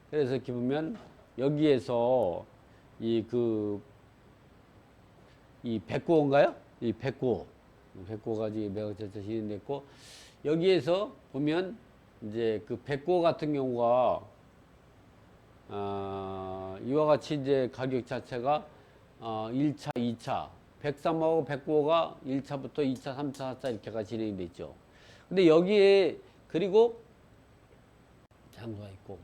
그래서 이렇게 보면 여기에서 이 백고인가요? 이 백고가 지금 매각자체 시행됐고, 여기에서 보면 이제 그 백고 같은 경우가 이와 같이 이제 가격 자체가 1차, 2차, 103하고 109가 1차부터 2차, 3차, 4차 이렇게가 진행이 됐죠. 근데 여기에 그리고 장소가 있고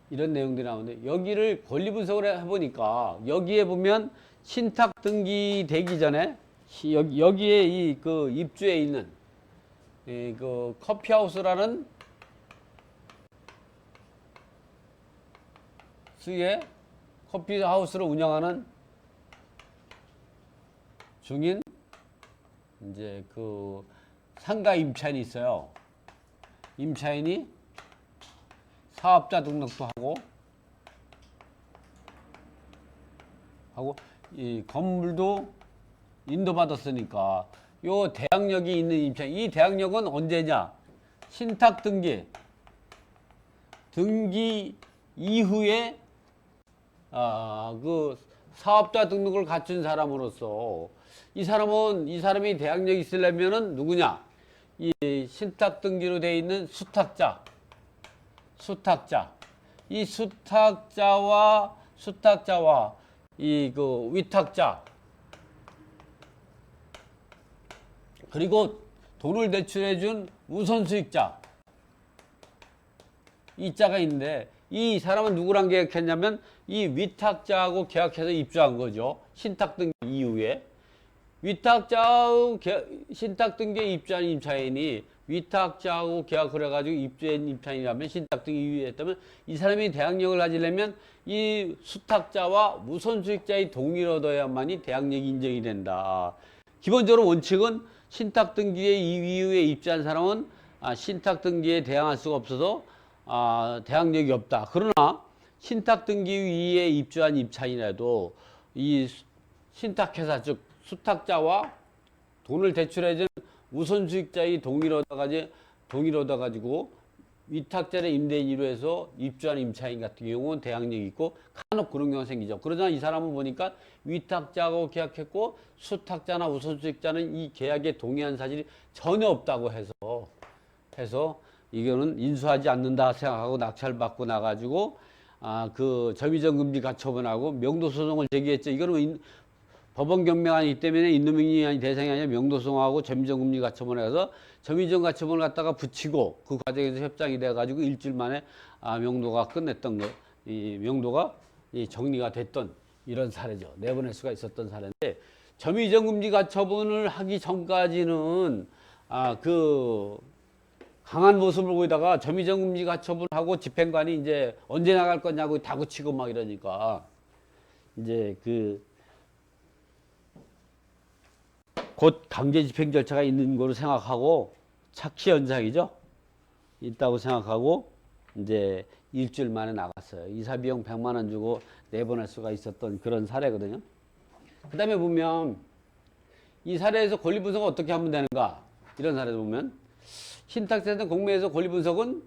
이런 내용들이 나오는데, 여기를 권리 분석을 해보니까 여기에 보면 신탁 등기 되기 전에 여기에 이 그 입주해 있는 이 그 커피하우스라는 수의 커피하우스를 운영하는 중인 이제 그 상가 임차인이 있어요. 임차인이 사업자 등록도 하고 이 건물도 인도받았으니까 요 대항력이 있는 임차인, 이 대항력은 언제냐? 신탁 등기 이후에 그 사업자 등록을 갖춘 사람으로서 이 사람이 대항력이 있으려면은 누구냐? 이 신탁 등기로 되어 있는 수탁자. 이 수탁자와 이 그 위탁자, 그리고 돈을 대출해 준 우선수익자, 이 자가 있는데, 이 사람은 누구랑 계약했냐면 이 위탁자하고 계약해서 입주한 거죠. 신탁 등기 이후에. 신탁 등기에 입주한 임차인이 위탁자하고 계약을 해가지고 입주한 임차인이라면, 신탁 등기 이후에 했다면, 이 사람이 대항력을 가지려면 이 수탁자와 우선수익자의 동의를 얻어야만이 대항력이 인정이 된다. 기본적으로 원칙은 신탁 등기에 이후에 입주한 사람은 신탁 등기에 대항할 수가 없어서 대항력이 없다. 그러나 신탁 등기 위에 입주한 임차인이라도 이 신탁회사, 즉 수탁자와 돈을 대출해준 우선수익자의 동의를 얻어가지고 위탁자의 임대인으로 해서 입주한 임차인 같은 경우는 대항력이 있고, 간혹 그런 경우가 생기죠. 그러나 이 사람은 보니까 위탁자하고 계약했고 수탁자나 우선수익자는 이 계약에 동의한 사실이 전혀 없다고 해서 이거는 인수하지 않는다 생각하고 낙찰받고 나가지고 그 점유정 금지 가처분하고 명도소송을 제기했죠. 이거는 법원 경매가 때문에 인도명령이 대상이 아니라 명도소송하고 점유정 금지 가처분을 해서 점유정 가처분을 갖다가 붙이고, 그 과정에서 협상이 돼가지고 일주일 만에 명도가 끝냈던 거, 이 명도가 정리가 됐던 이런 사례죠. 내보낼 수가 있었던 사례인데, 점유정 금지 가처분을 하기 전까지는 그 강한 모습을 보이다가 점유정 금지 가처분하고 집행관이 이제 언제 나갈 거냐고 다구치고 막 이러니까 이제 곧 강제 집행 절차가 있는 거로 생각하고, 착시 현상이죠. 있다고 생각하고 이제 일주일 만에 나갔어요. 이사 비용 100만 원 주고 내보낼 수가 있었던 그런 사례거든요. 그 다음에 보면 이 사례에서 권리 분석은 어떻게 하면 되는가? 이런 사례를 보면 신탁세는 공매에서 권리 분석은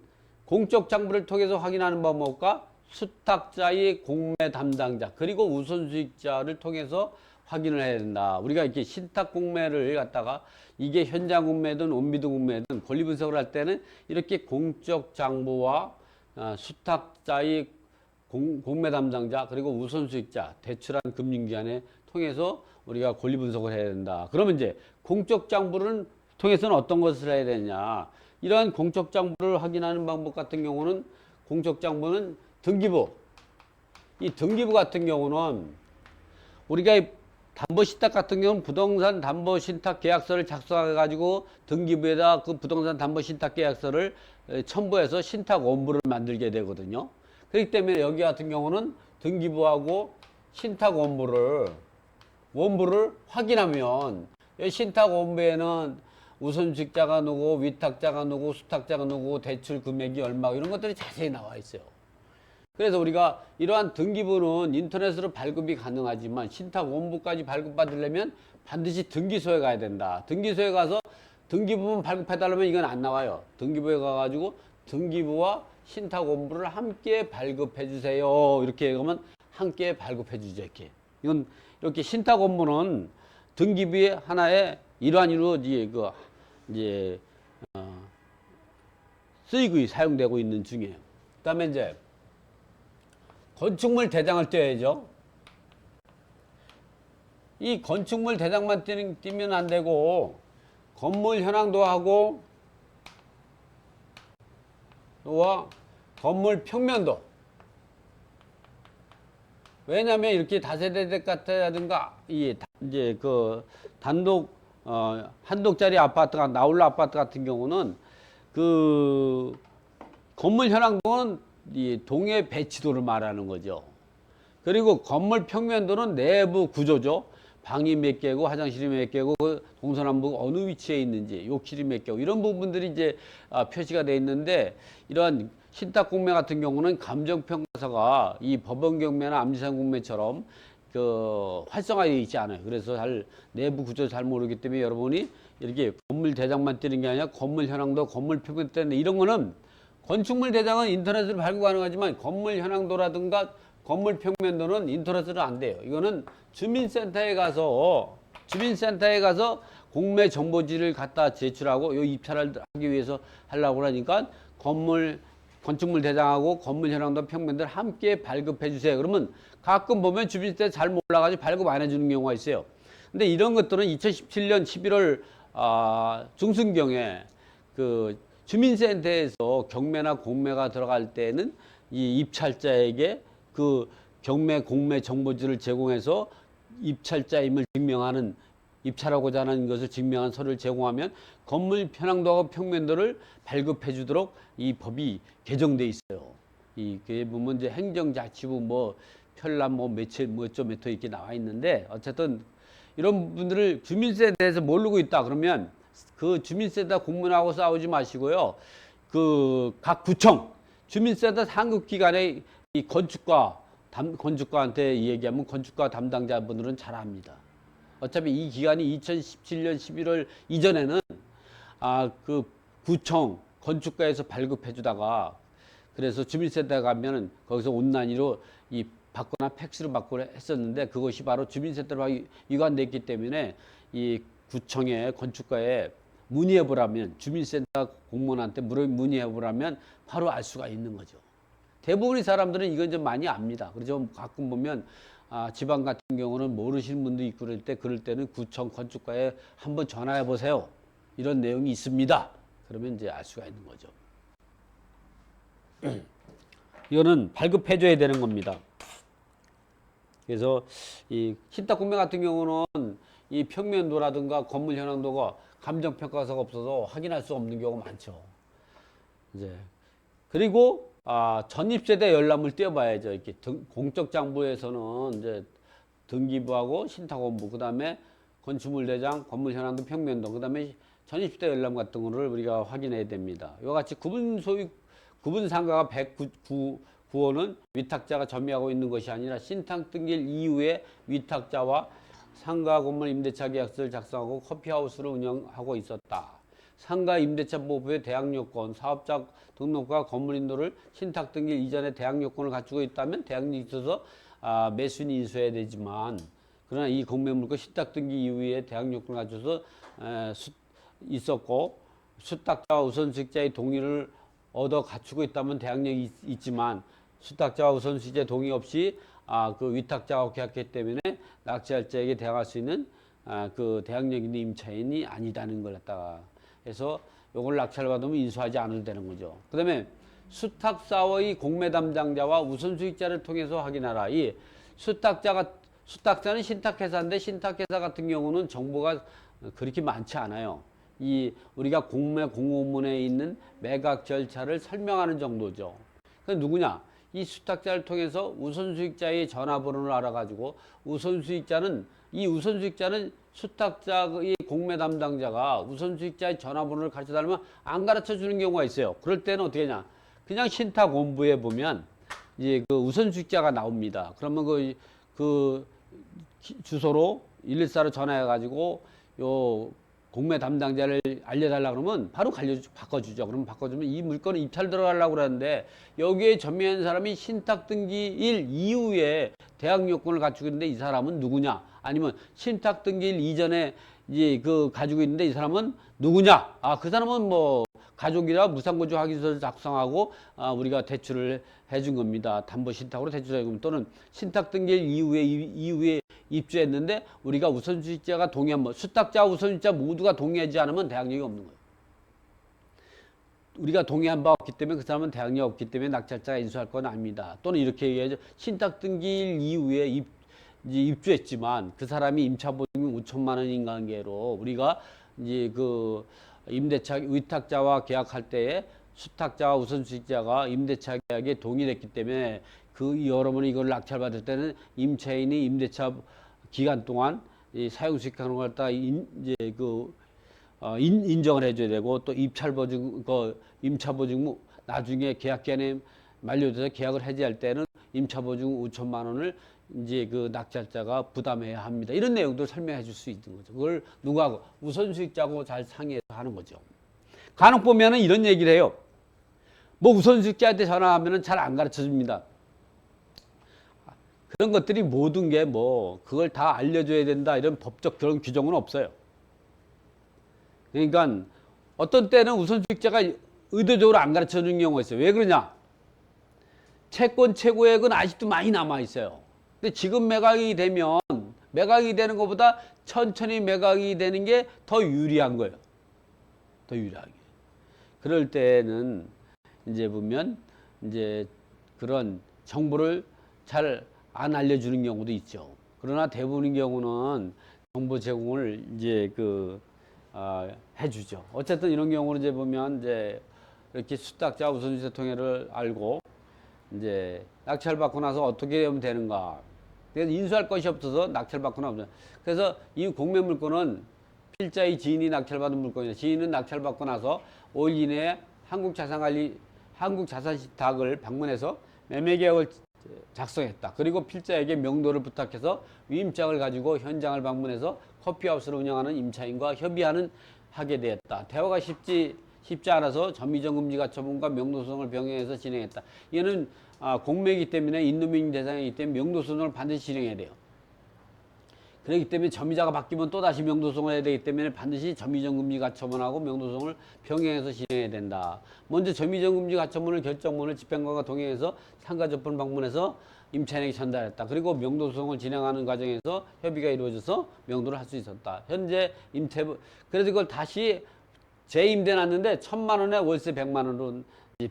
공적 장부를 통해서 확인하는 방법과 수탁자의 공매 담당자 그리고 우선수익자를 통해서 확인을 해야 된다. 우리가 이렇게 신탁 공매를 갖다가 이게 현장 공매든 원비드 공매든 권리 분석을 할 때는 이렇게 공적 장부와 수탁자의 공매 담당자 그리고 우선수익자, 대출한 금융기관에 통해서 우리가 권리 분석을 해야 된다. 그러면 이제 공적 장부를 통해서는 어떤 것을 해야 되냐? 이러한 공적 장부를 확인하는 방법 같은 경우는, 공적 장부는 등기부. 이 등기부 같은 경우는 우리가 담보신탁 같은 경우는 부동산 담보신탁 계약서를 작성해 가지고 등기부에다 그 부동산 담보신탁 계약서를 첨부해서 신탁 원부를 만들게 되거든요. 그렇기 때문에 여기 같은 경우는 등기부하고 신탁 원부를 확인하면, 신탁 원부에는 우선수익자가 누구, 위탁자가 누구, 수탁자가 누구, 대출 금액이 얼마, 이런 것들이 자세히 나와 있어요. 그래서 우리가 이러한 등기부는 인터넷으로 발급이 가능하지만 신탁 원부까지 발급받으려면 반드시 등기소에 가야 된다. 등기소에 가서 등기부만 발급해달라면 이건 안 나와요. 등기부에 가가지고 등기부와 신탁 공부를 함께 발급해 주세요. 이렇게 그러면 함께 발급해 주죠. 이렇게. 이건 이렇게 신탁 공부는 등기부의 하나의 일환으로 이제 쓰이고 사용되고 있는 중이에요. 그다음에 이제 건축물 대장을 떼야죠. 이 건축물 대장만 띄면 안 되고 건물 현황도 하고 또한 건물 평면도. 왜냐하면 이렇게 다세대 주택이라든가 이제 그 단독 한독짜리 아파트가 나홀로 아파트 같은 경우는 그 건물 현황도는 이 동해 배치도를 말하는 거죠. 그리고 건물 평면도는 내부 구조죠. 방이 몇 개고 화장실이 몇 개고 그 동서남북 어느 위치에 있는지 욕실이 몇 개고 이런 부분들이 이제 표시가 돼 있는데 이러한 신탁 공매 같은 경우는 감정평가서가 이 법원 경매나 암지상 공매처럼 그 활성화되어 있지 않아요. 그래서 잘 내부 구조 잘 모르기 때문에 여러분이 이렇게 건물 대장만 띄는 게 아니라 건물 현황도 건물 평면도 때문에 이런 거는 건축물 대장은 인터넷으로 발급 가능하지만 건물 현황도라든가 건물 평면도는 인터넷으로 안 돼요. 이거는 주민센터에 가서 공매 정보지를 갖다 제출하고 이 입찰을 하기 위해서 하려고 하니까 건축물 대장하고 건물 현황도 평면도를 함께 발급해 주세요. 그러면 가끔 보면 주민센터 잘 몰라가지고 발급 안 해주는 경우가 있어요. 근데 이런 것들은 2017년 11월 중순경에 그 주민센터에서 경매나 공매가 들어갈 때는 이 입찰자에게 그 경매 공매 정보지를 제공해서 입찰자임을 증명하는 입찰하고자 하는 것을 증명한 서류를 제공하면 건물 현황도하고 평면도를 발급해 주도록 이 법이 개정돼 있어요. 이게 보면 이제 행정자치부 뭐 편람 뭐 매체 뭐쩌메터 이렇게 나와 있는데 어쨌든 이런 분들을 주민센터에서 모르고 있다 그러면 그 주민센터 공무원하고 싸우지 마시고요. 그 각 구청 주민센터 상급기관의 이 건축가한테 얘기하면 건축가 담당자분들은 잘 압니다. 어차피 이 기간이 2017년 11월 이전에는 그 구청 건축가에서 발급해 주다가 그래서 주민센터에 가면은 거기서 온라인으로 받거나 팩스로 받거나 했었는데 그것이 바로 주민센터로 위반됐기 때문에 이 구청의 건축가에 문의해 보라면 주민센터 공무원한테 문의해 보라면 바로 알 수가 있는 거죠. 대부분의 사람들은 이건 좀 많이 압니다. 그래서 가끔 보면 지방 같은 경우는 모르시는 분도 있고 그럴 때는 구청 건축가에 한번 전화해 보세요. 이런 내용이 있습니다. 그러면 이제 알 수가 있는 거죠. 이거는 발급해 줘야 되는 겁니다. 그래서 이 신탁 공매 같은 경우는 이 평면도라든가 건물 현황도가 감정평가서가 없어서 확인할 수 없는 경우가 많죠. 이제 그리고 전입세대 열람을 떼어봐야죠. 이렇게 공적장부에서는 이제 등기부하고 신탁원부, 그 다음에 건축물 대장, 건물 현황도 평면도, 그 다음에 전입세대 열람 같은 거를 우리가 확인해야 됩니다. 이와 같이 구분 상가가 109호는 위탁자가 점유하고 있는 것이 아니라 신탁 등기일 이후에 위탁자와 상가 건물 임대차 계약서를 작성하고 커피하우스를 운영하고 있었다. 상가 임대차 보호법의 대항 요건, 사업자 등록과 건물 인도를 신탁 등기 이전에 대항 요건을 갖추고 있다면 대항력이 있어서 매수인이 인수해야 되지만 그러나 이 공매물건 신탁 등기 이후에 대항 요건을 갖춰서 있었고 수탁자와 우선수익자의 동의를 얻어 갖추고 있다면 대항력이 있지만 수탁자와 우선수익자의 동의 없이 그 위탁자와 계약했기 때문에 납치할자에게 대항할 수 있는 그 대항력 있는 임차인이 아니다는 걸 갖다가 해서 요걸 낙찰을 받으면 인수하지 않아도 되는 거죠. 그 다음에 수탁사의 공매 담당자와 우선수익자를 통해서 확인하라. 이 수탁자는 신탁회사인데 신탁회사 같은 경우는 정보가 그렇게 많지 않아요. 우리가 공매 공고문에 있는 매각 절차를 설명하는 정도죠. 그 누구냐? 이 수탁자를 통해서 우선수익자의 전화번호를 알아가지고 우선수익자는 수탁자의 공매 담당자가 우선수익자의 전화번호를 가르쳐 달라면 안 가르쳐 주는 경우가 있어요. 그럴 때는 어떻게 하냐? 그냥 신탁원부에 보면 이제 그 우선수익자가 나옵니다. 그러면 그 주소로 114로 전화해 가지고 요 공매 담당자를 알려달라 그러면 바로 바꿔주죠. 그러면 바꿔주면 이 물건은 입찰 들어가려고 그러는데 여기에 전매한 사람이 신탁 등기일 이후에 대항 요건을 갖추고 있는데 이 사람은 누구냐? 아니면 신탁 등기일 이전에 이제 그 가지고 있는데 이 사람은 누구냐? 아, 그 사람은 뭐 가족이라 무상거주 확인서를 작성하고 우리가 대출을 해준 겁니다. 담보 신탁으로 대출해 준 또는 신탁 등기일 이후에 입주했는데 우리가 우선수익자가 동의한 수탁자와 우선수익자 모두가 동의하지 않으면 대항력이 없는 거예요. 우리가 동의한 바 없기 때문에 그 사람은 대항력 없기 때문에 낙찰자가 인수할 건 아닙니다. 또는 이렇게 얘기하죠. 신탁 등기일 이후에 이제 입주했지만 그 사람이 임차보증금 5천만 원인 관계로 우리가 이제 그 임대차 위탁자와 계약할 때에 수탁자와 우선수익자가 임대차 계약에 동의됐기 때문에 그 여러분이 이걸 낙찰받을 때는 임차인이 임대차 기간 동안 이 사용수익하는 걸 갖다 이제 인정을 해줘야 되고 또 입찰보증 임차보증금 나중에 계약기간에 만료돼서 계약을 해지할 때는 임차보증금 5천만 원을 이제 그 낙찰자가 부담해야 합니다. 이런 내용도 설명해 줄 수 있는 거죠. 그걸 누구하고 우선수익자하고 잘 상의해서 하는 거죠. 간혹 보면은 이런 얘기를 해요. 뭐 우선수익자한테 전화하면은 잘 안 가르쳐 줍니다. 그런 것들이 모든 게 뭐 그걸 다 알려줘야 된다 이런 법적 그런 규정은 없어요. 그러니까 어떤 때는 우선수익자가 의도적으로 안 가르쳐 주는 경우가 있어요. 왜 그러냐? 채권 최고액은 아직도 많이 남아 있어요. 근데 지금 매각이 되면 매각이 되는 것보다 천천히 매각이 되는 게 더 유리한 거예요. 더 유리하게. 그럴 때는 이제 보면 이제 그런 정보를 잘 안 알려주는 경우도 있죠. 그러나 대부분의 경우는 정보 제공을 이제 해주죠. 어쨌든 이런 경우는 이제 보면 이제 이렇게 수탁자 우선주세 통해를 알고 이제 낙찰받고 나서 어떻게 하면 되는가. 그래서 인수할 것이 없어서 낙찰받고 나서 그래서 이 공매 물건은 필자의 지인이 낙찰받은 물건이다. 지인은 낙찰받고 나서 5일 이내에 한국자산시탁을 방문해서 매매계약을 작성했다. 그리고 필자에게 명도를 부탁해서 위임장을 가지고 현장을 방문해서 커피하우스를 운영하는 임차인과 하게 되었다. 대화가 쉽지 않아서 점유정금지가처분과 명도소송을 병행해서 진행했다. 이는 공매이기 때문에 인도민임 대상이기 때문에 명도소송을 반드시 진행해야 돼요. 그렇기 때문에 점유자가 바뀌면 또다시 명도소송을 해야 되기 때문에 반드시 점유정금지가처분하고 명도소송을 병행해서 진행해야 된다. 먼저 점유정금지가처분을 결정문을 집행관과 동행해서 상가접분 방문해서 임차인에게 전달했다. 그리고 명도소송을 진행하는 과정에서 협의가 이루어져서 명도를 할 수 있었다. 현재 그래서 이걸 다시 재임대 놨는데 1,000만 원에 월세 100만 원으로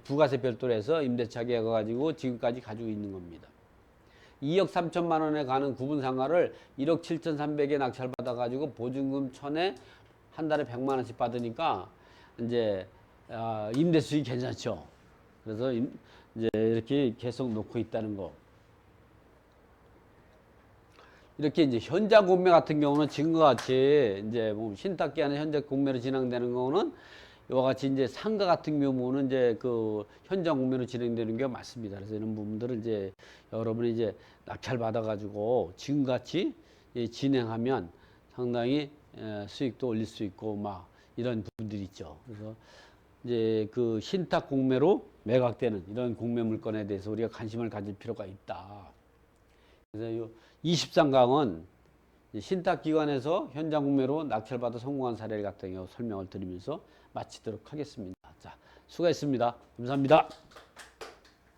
부가세 별도로 해서 임대차 계약을 가지고 지금까지 가지고 있는 겁니다. 2억 3천만 원에 가는 구분 상가를 1억 7,300에 낙찰받아 가지고 보증금 1,000에 한 달에 100만 원씩 받으니까 이제 임대 수익이 괜찮죠. 그래서 이제 이렇게 계속 놓고 있다는 거. 이렇게 이제 현장 공매 같은 경우는 지금과 같이 이제 뭐 신탁기한에 현장 공매로 진행되는 경우는 이와 같이 이제 상가 같은 경우는 이제 그 현장 공매로 진행되는 게 맞습니다. 그래서 이런 부분들을 이제 여러분이 이제 낙찰 받아가지고 지금같이 진행하면 상당히 수익도 올릴 수 있고 막 이런 부분들이 있죠. 그래서 이제 그 신탁 공매로 매각되는 이런 공매 물건에 대해서 우리가 관심을 가질 필요가 있다. 그래서 요 23강은 신탁기관에서 현장 공매로 낙찰받아 성공한 사례를 같은 경우 설명을 드리면서 마치도록 하겠습니다. 자, 수고했습니다. 감사합니다.